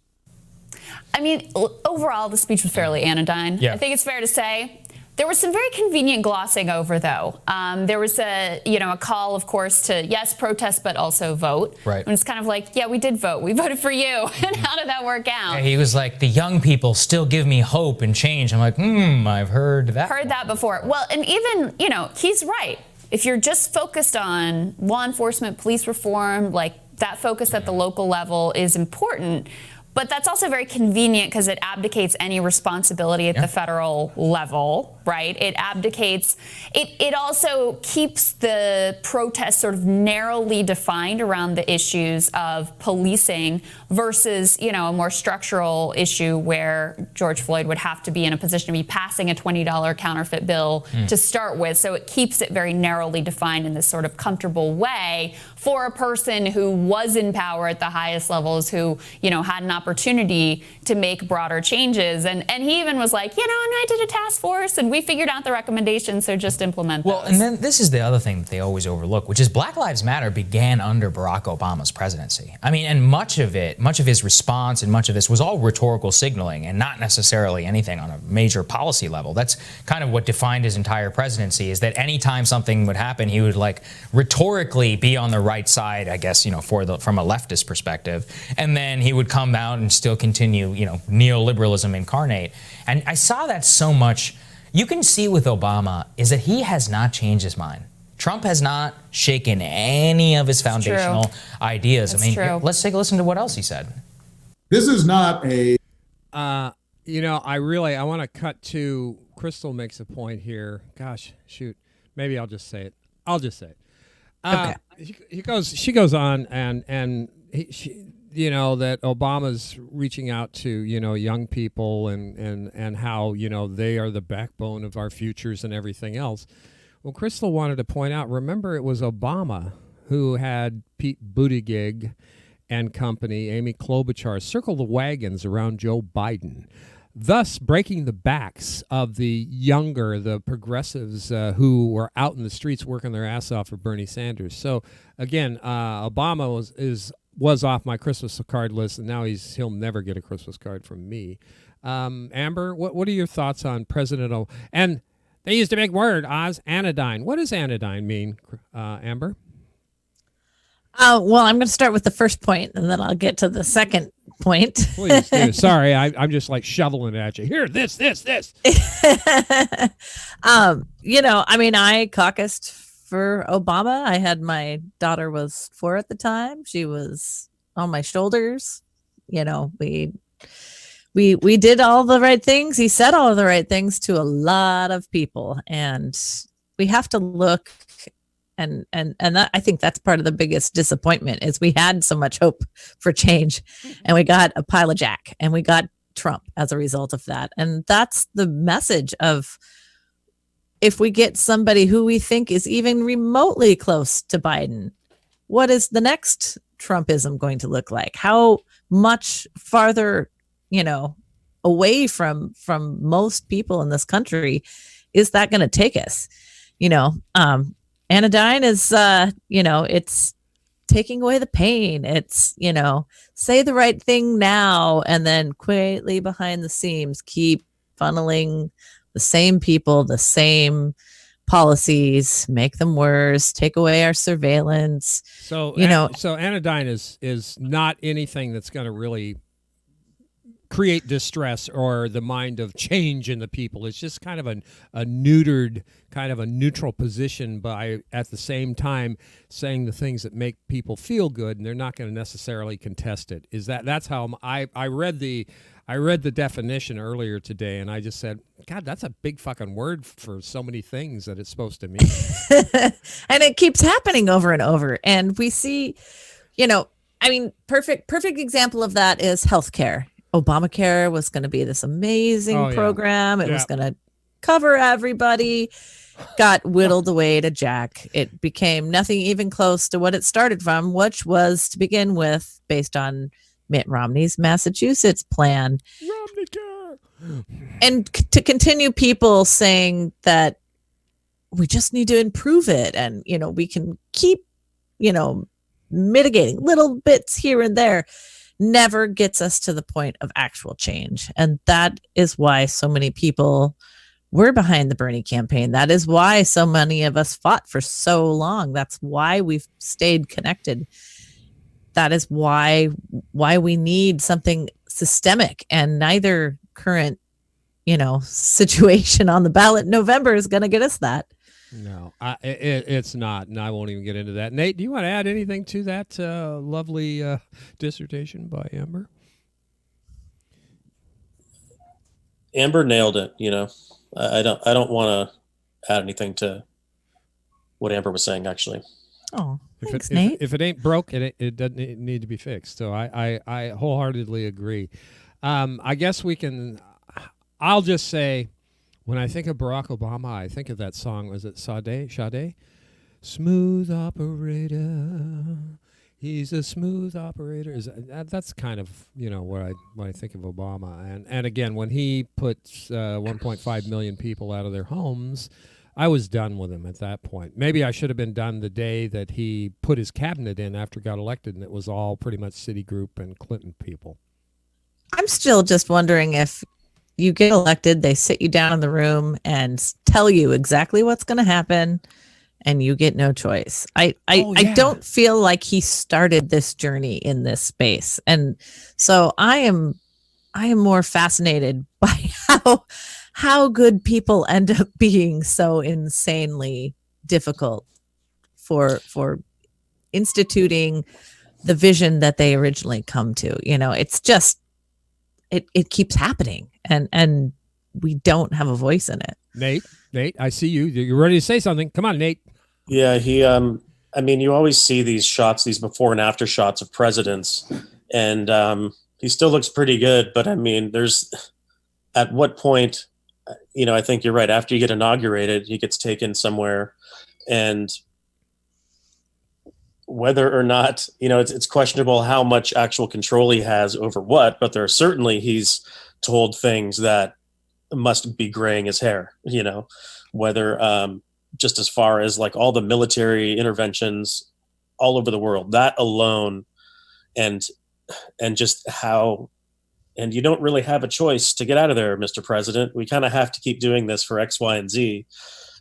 G: I mean, overall, the speech was fairly anodyne.
F: Yeah.
G: I think it's fair to say. There was some very convenient glossing over, though. There was a call, of course, to, yes, protest, but also vote.
F: Right.
G: And it's kind of like, yeah, we did vote. We voted for you. And how did that work out?
F: He was like, the young people still give me hope and change. I'm like, I've heard that.
G: Heard that before. Well, and even, he's right. If you're just focused on law enforcement, police reform, like that focus at the local level is important. But that's also very convenient because it abdicates any responsibility at the federal level, right? It abdicates, it also keeps the protest sort of narrowly defined around the issues of policing versus, a more structural issue where George Floyd would have to be in a position to be passing a $20 counterfeit bill to start with. So it keeps it very narrowly defined in this sort of comfortable way for a person who was in power at the highest levels, who, had an opportunity to make broader changes. And he even was like, and I did a task force and we figured out the recommendations, so just implement those.
F: Well, and then this is the other thing that they always overlook, which is Black Lives Matter began under Barack Obama's presidency. I mean, and much of his response and much of this was all rhetorical signaling and not necessarily anything on a major policy level. That's kind of what defined his entire presidency, is that anytime something would happen, he would like rhetorically be on the right side, I guess, from a leftist perspective. And then he would come out and still continue, neoliberalism incarnate. And I saw that so much. You can see with Obama is that he has not changed his mind. Trump has not shaken any of his foundational ideas.
G: That's true.
F: Let's take a listen to what else he said.
H: This is not a...
A: I want to cut to, Crystal makes a point here. Gosh, shoot. Maybe I'll just say it. Okay. She goes on and that Obama's reaching out to, young people and how, they are the backbone of our futures and everything else. Well, Crystal wanted to point out, remember, it was Obama who had Pete Buttigieg and company, Amy Klobuchar, circle the wagons around Joe Biden, thus breaking the backs of the younger, the progressives who were out in the streets working their ass off for Bernie Sanders. So, again, Obama was off my Christmas card list, and now he'll never get a Christmas card from me. Amber, what are your thoughts on President and they used a big word, Oz, anodyne. What does anodyne mean, Amber?
B: Well, I'm going to start with the first point, and then I'll get to the second point.
A: Please do. Sorry, I'm just like shoveling it at you. Here, this.
B: I caucused for Obama. I had, my daughter was 4 at the time. She was on my shoulders. We did all the right things. He said all of the right things to a lot of people, and we have to look. And that, I think that's part of the biggest disappointment, is we had so much hope for change, and we got a pile of jack, and we got Trump as a result of that. And that's the message of, if we get somebody who we think is even remotely close to Biden, what is the next Trumpism going to look like? How much farther, away from most people in this country is that going to take us? Anodyne is, it's taking away the pain. It's, say the right thing now, and then quietly behind the scenes, keep funneling the same people, the same policies, make them worse, take away our surveillance.
A: So, so anodyne is not anything that's going to really create distress or the mind of change in the people. It's just kind of a neutered, kind of a neutral position, by at the same time saying the things that make people feel good, and they're not going to necessarily contest it. That's how I read the definition earlier today, and I just said, God, that's a big fucking word for so many things that it's supposed to mean.
B: And it keeps happening over and over. And we see, perfect example of that is healthcare. Obamacare was going to be this amazing program. It was going to cover everybody. Got whittled away to jack. It became nothing even close to what it started from, which was, to begin with, based on Mitt Romney's Massachusetts plan.
A: Romneycare.
B: And to continue people saying that we just need to improve it, and we can keep mitigating little bits here and there, never gets us to the point of actual change. And that is why so many people were behind the Bernie campaign. That is why so many of us fought for so long. That's why we've stayed connected. That is why we need something systemic, and neither current situation on the ballot in November is going to get us that.
A: No, it's not, and I won't even get into that. Nate, do you want to add anything to that lovely dissertation by Amber?
C: Amber nailed it. I don't want to add anything to what Amber was saying, actually.
B: Oh, thanks,
A: Nate. If it ain't broke, it doesn't need to be fixed. So I wholeheartedly agree. I guess I'll just say, when I think of Barack Obama, I think of that song. Was it Sade? Smooth operator. He's a smooth operator. That's kind of when I think of Obama. And again, when he put 1.5 million people out of their homes, I was done with him at that point. Maybe I should have been done the day that he put his cabinet in after he got elected, and it was all pretty much Citigroup and Clinton people.
B: I'm still just wondering, if you get elected, they sit you down in the room and tell you exactly what's going to happen, and you get no choice. I don't feel like he started this journey in this space. And so I am more fascinated by how good people end up being so insanely difficult for instituting the vision that they originally come to. It's just, it keeps happening, and we don't have a voice in it.
A: Nate, I see you. You're ready to say something. Come on, Nate.
C: Yeah, you always see these shots, these before and after shots of presidents, and he still looks pretty good. But there's, at what point, I think you're right. After you get inaugurated, he gets taken somewhere, and whether or not, it's questionable how much actual control he has over what, but he's told things that must be graying his hair, whether just as far as like all the military interventions all over the world, that alone, and just how, and you don't really have a choice to get out of there, Mr. President. We kind of have to keep doing this for X, Y, and Z.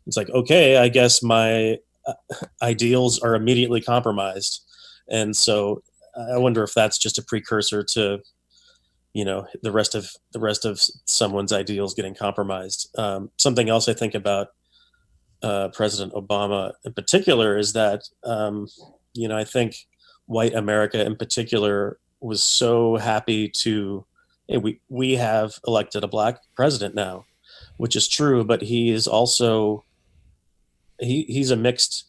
C: It's like, okay, I guess my ideals are immediately compromised. And so I wonder if that's just a precursor to, the rest of someone's ideals getting compromised. Something else I think about President Obama in particular is that, I think white America in particular was so happy to, hey, we have elected a black president now, which is true, but he is also, he's mixed.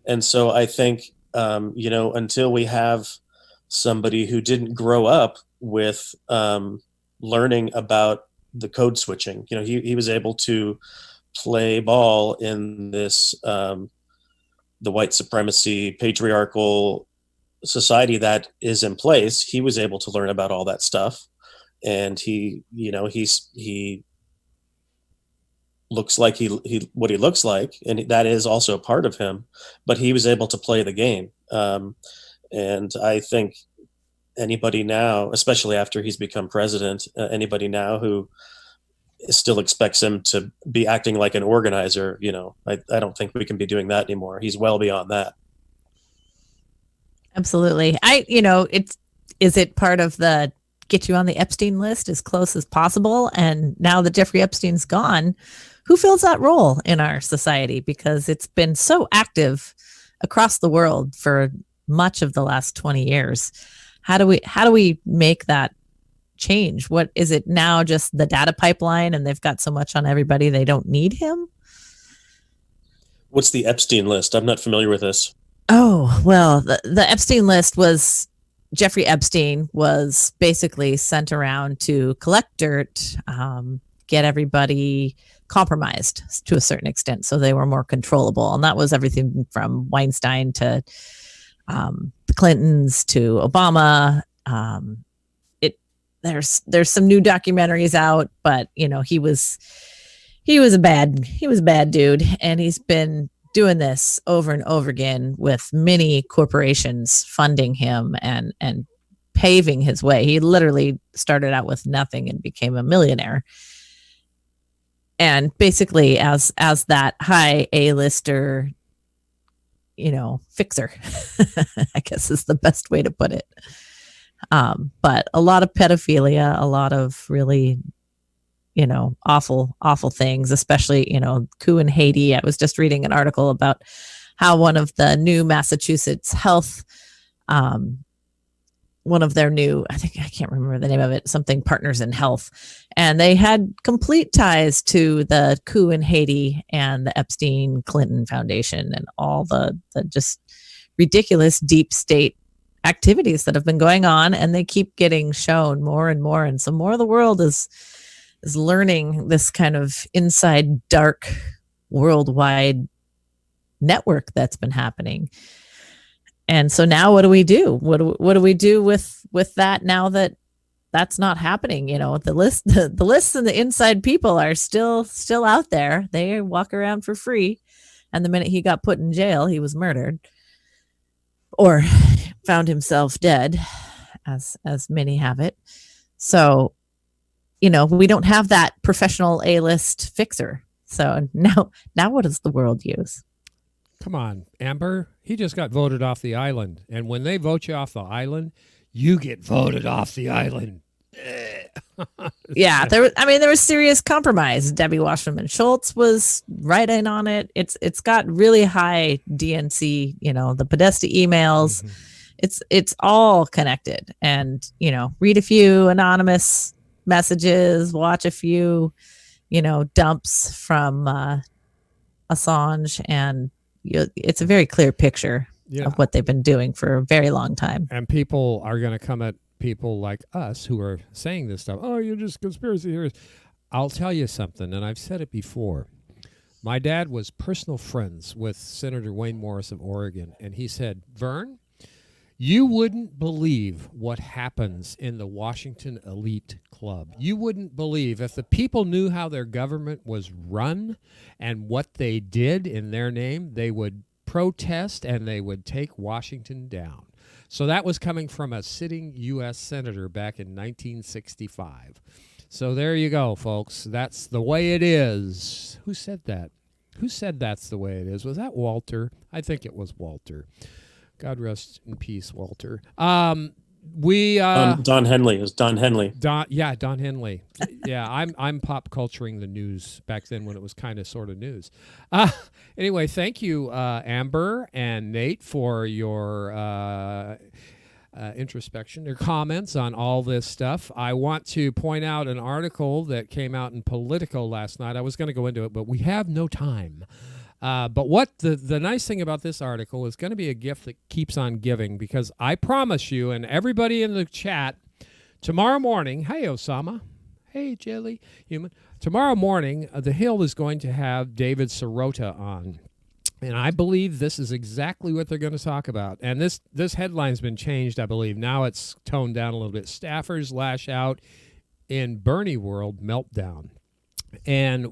C: And so I think, until we have somebody who didn't grow up with learning about the code switching, he was able to play ball in this, the white supremacy, patriarchal society that is in place. He was able to learn about all that stuff. And he looks like he what he looks like, and that is also part of him, but he was able to play the game. And I think anybody now, especially after he's become president, anybody now who still expects him to be acting like an organizer, I don't think we can be doing that anymore. He's well beyond that.
B: Absolutely. Is it part of the get you on the Epstein list as close as possible? And now that Jeffrey Epstein's gone, who fills that role in our society? Because it's been so active across the world for much of the last 20 years. How do we make that change? What is it now? Just the data pipeline, and they've got so much on everybody they don't need him?
C: What's the Epstein list? I'm not familiar with this.
B: Oh, well, the Epstein list was, Jeffrey Epstein was basically sent around to collect dirt, get everybody compromised to a certain extent so they were more controllable. And that was everything from Weinstein to the Clintons to Obama. there's some new documentaries out, but he was a bad dude, and he's been doing this over and over again with many corporations funding him and paving his way. He literally started out with nothing and became a millionaire. And basically as that high A-lister, fixer, I guess is the best way to put it. But a lot of pedophilia, a lot of really, awful things, especially, coup in Haiti. I was just reading an article about how one of the new Massachusetts health, one of their new, I can't remember the name of it, something Partners in Health. And they had complete ties to the coup in Haiti and the Epstein Clinton Foundation and all the just ridiculous deep state activities that have been going on. And they keep getting shown more and more. And so more of the world is learning this kind of inside dark worldwide network that's been happening. And so now what do we do? What do we do with that now that that's not happening? The lists and the inside people are still out there. They walk around for free. And the minute he got put in jail, he was murdered or found himself dead, as many have it. So, we don't have that professional A-list fixer. So now what does the world use?
A: Come on, Amber. He just got voted off the island. And when they vote you off the island, you get voted off the island.
B: Yeah, there was serious compromise. Debbie Wasserman Schultz was right in on it. It's got really high DNC, the Podesta emails. Mm-hmm. It's all connected. And, read a few anonymous messages, watch a few, dumps from Assange, and it's a very clear picture of what they've been doing for a very long time.
A: And people are going to come at people like us who are saying this stuff. Oh, you're just conspiracy theorists. I'll tell you something, and I've said it before. My dad was personal friends with Senator Wayne Morris of Oregon, and he said, Vern, you wouldn't believe what happens in the Washington elite club. You wouldn't believe if the people knew how their government was run and what they did in their name, they would protest and they would take Washington down. So that was coming from a sitting U.S. senator back in 1965. So there you go, folks. That's the way it is. Who said that? Who said that's the way it is? Was that Walter? I think it was Walter. God rest in peace, Walter.
C: Don Henley is Don Henley.
A: Don Henley. Yeah, I'm pop culturing the news back then when it was kind of sort of news. Anyway, thank you, Amber and Nate, for your introspection, your comments on all this stuff. I want to point out an article that came out in Politico last night. I was going to go into it, but we have no time. But what the nice thing about this article is going to be a gift that keeps on giving, because I promise you, and everybody in the chat, tomorrow morning, hey, Osama, hey, Jelly, human, tomorrow morning, The Hill is going to have David Sirota on. And I believe this is exactly what they're going to talk about. And this headline's been changed, I believe. Now it's toned down a little bit. Staffers lash out in Bernie world meltdown. And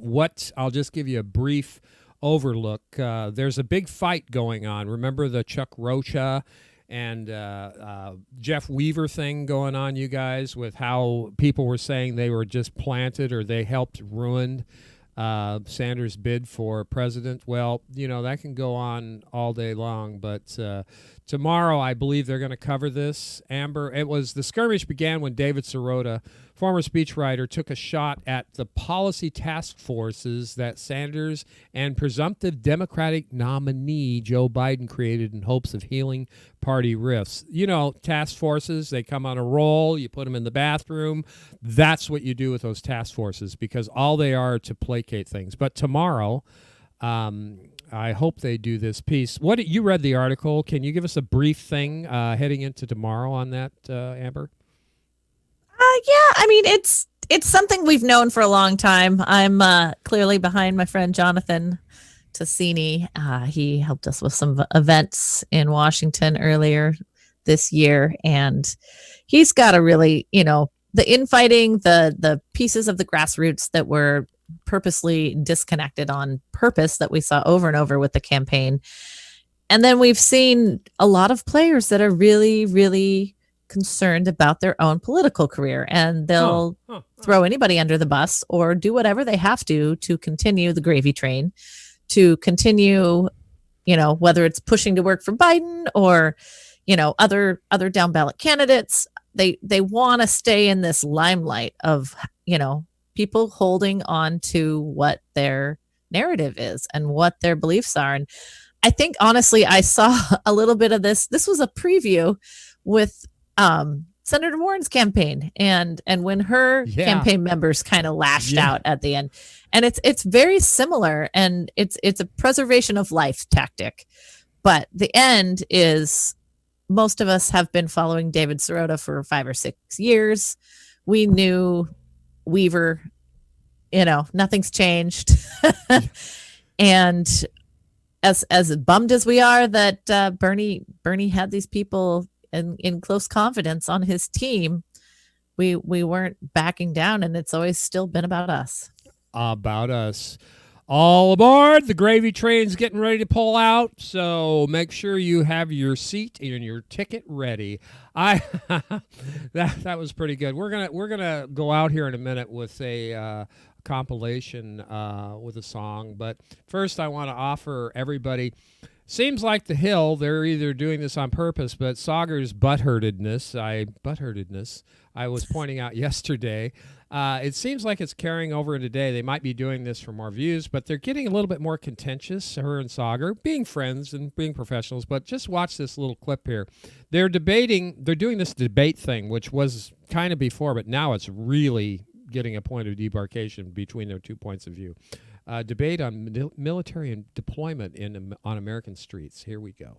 A: I'll just give you a brief overlook. There's a big fight going on. Remember the Chuck Rocha and Jeff Weaver thing going on, you guys, with how people were saying they were just planted or they helped ruin Sanders' bid for president. Well, that can go on all day long, but tomorrow I believe they're going to cover this. Amber, the skirmish began when David Sirota, former speechwriter, took a shot at the policy task forces that Sanders and presumptive Democratic nominee Joe Biden created in hopes of healing party rifts. Task forces, they come on a roll, you put them in the bathroom. That's what you do with those task forces, because all they are to placate things. But tomorrow, I hope they do this piece. You read the article. Can you give us a brief thing heading into tomorrow on that, Amber?
B: Yeah, it's something we've known for a long time. I'm clearly behind my friend Jonathan Tassini. He helped us with some events in Washington earlier this year, and he's got a really, the infighting, the pieces of the grassroots that were purposely disconnected on purpose that we saw over and over with the campaign. And then we've seen a lot of players that are really, really concerned about their own political career, and they'll throw anybody under the bus or do whatever they have to continue the gravy train, to continue, whether it's pushing to work for Biden or, other down ballot candidates. They want to stay in this limelight of, people holding on to what their narrative is and what their beliefs are. And I think, honestly, I saw a little bit of this. This was a preview with Senator Warren's campaign, and when her campaign members kind of lashed out at the end. And it's very similar, and it's a preservation of life tactic. But the end is, most of us have been following David Sirota for 5 or 6 years. We knew Weaver, nothing's changed. And as bummed as we are that Bernie had these people in close confidence on his team, we weren't backing down, and it's always still been about us.
A: About us. All aboard! The gravy train's getting ready to pull out, so make sure you have your seat and your ticket ready. That was pretty good. We're gonna go out here in a minute with a compilation with a song, but first I want to offer everybody. Seems like the Hill, they're either doing this on purpose, but Sauger's butthurtedness I was pointing out yesterday. It seems like it's carrying over into today. They might be doing this for more views, but they're getting a little bit more contentious, her and Sauger, being friends and being professionals. But just watch this little clip here. They're doing this debate thing, which was kind of before, but now it's really getting a point of demarcation between their 2 points of view. Debate on military and deployment on American streets. Here we go.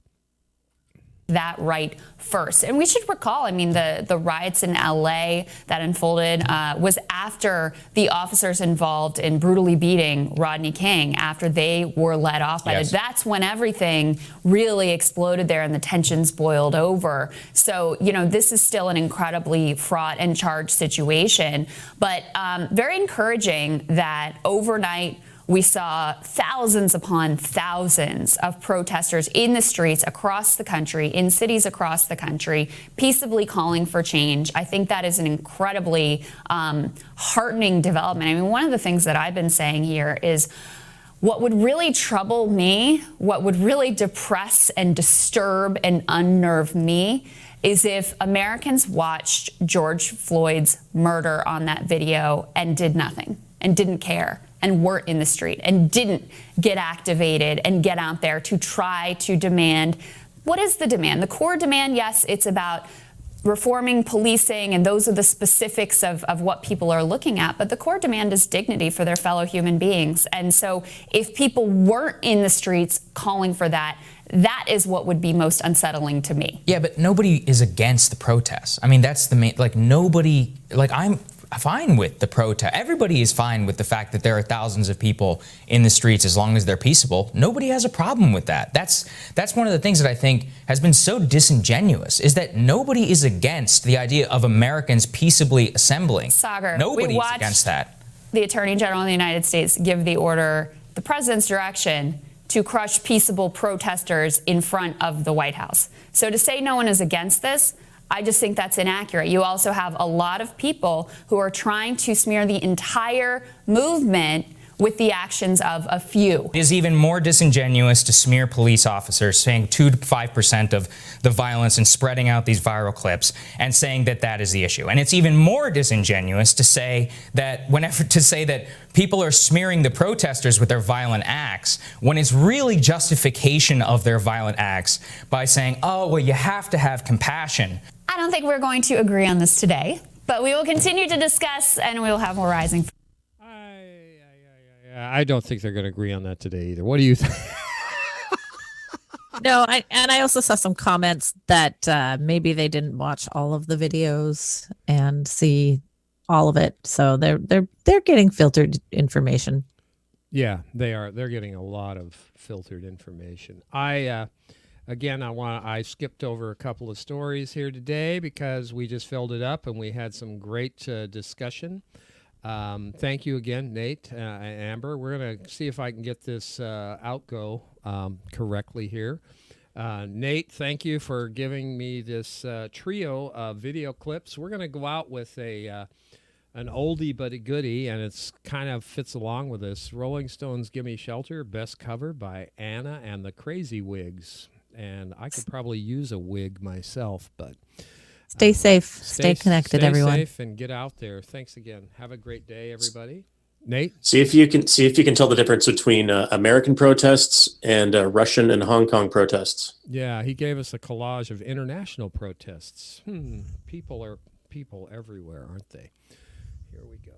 G: That right first. And we should recall, the riots in LA that unfolded was after the officers involved in brutally beating Rodney King, after they were let off by that's when everything really exploded there and the tensions boiled over. So, this is still an incredibly fraught and charged situation, but very encouraging that overnight we saw thousands upon thousands of protesters in the streets across the country, in cities across the country, peaceably calling for change. I think that is an incredibly heartening development. One of the things that I've been saying here is what would really trouble me, what would really depress and disturb and unnerve me is if Americans watched George Floyd's murder on that video and did nothing and didn't care, and weren't in the street and didn't get activated and get out there to try to demand. What is the demand? The core demand, yes, it's about reforming policing, and those are the specifics of what people are looking at. But the core demand is dignity for their fellow human beings. And so if people weren't in the streets calling for that, that is what would be most unsettling to me.
F: Yeah, but nobody is against the protests. That's the main, nobody, I'm fine with the protest. Everybody is fine with the fact that there are thousands of people in the streets as long as they're peaceable. Nobody has a problem with that. That's one of the things that I think has been so disingenuous, is that nobody is against the idea of Americans peaceably assembling.
G: Sauger,
F: Nobody is against that.
G: The Attorney General of the United States give the order, the president's direction, to crush peaceable protesters in front of the White House. So to say no one is against this, I just think that's inaccurate. You also have a lot of people who are trying to smear the entire movement with the actions of a few.
F: It is even more disingenuous to smear police officers, saying 2 to 5% of the violence and spreading out these viral clips and saying that that is the issue. And it's even more disingenuous to say that people are smearing the protesters with their violent acts when it's really justification of their violent acts by saying, oh, well, you have to have compassion.
G: I don't think we're going to agree on this today, but we will continue to discuss, and we will have more rising.
A: I don't think they're going to agree on that today either. What do you think?
B: No, I also saw some comments that maybe they didn't watch all of the videos and see all of it, so they're getting filtered information.
A: Yeah, they are. They're getting a lot of filtered information. Again, I skipped over a couple of stories here today because we just filled it up and we had some great discussion. Thank you again, Nate and Amber. We're going to see if I can get this outgo correctly here. Nate, thank you for giving me this trio of video clips. We're going to go out with an oldie but a goodie, and it's kind of fits along with this. Rolling Stones' Gimme Shelter, best cover by Anna and the Crazy Wigs. And I could probably use a wig myself, but
B: stay safe, stay connected, everyone.
A: Stay safe and get out there. Thanks again. Have a great day, everybody. Nate,
C: see if you can tell the difference between American protests and Russian and Hong Kong protests.
A: Yeah, he gave us a collage of international protests. People are people everywhere, aren't they? Here we go.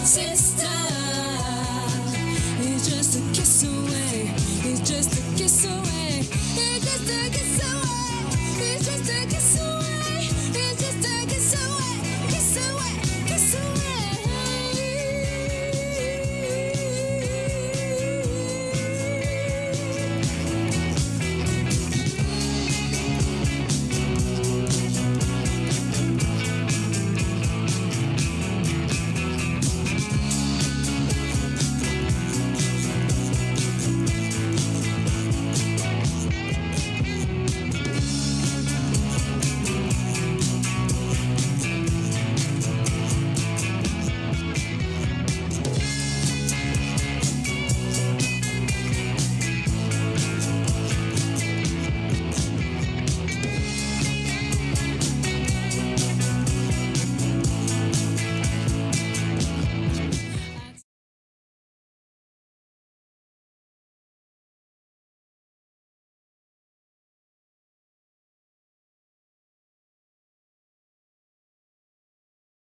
I: Since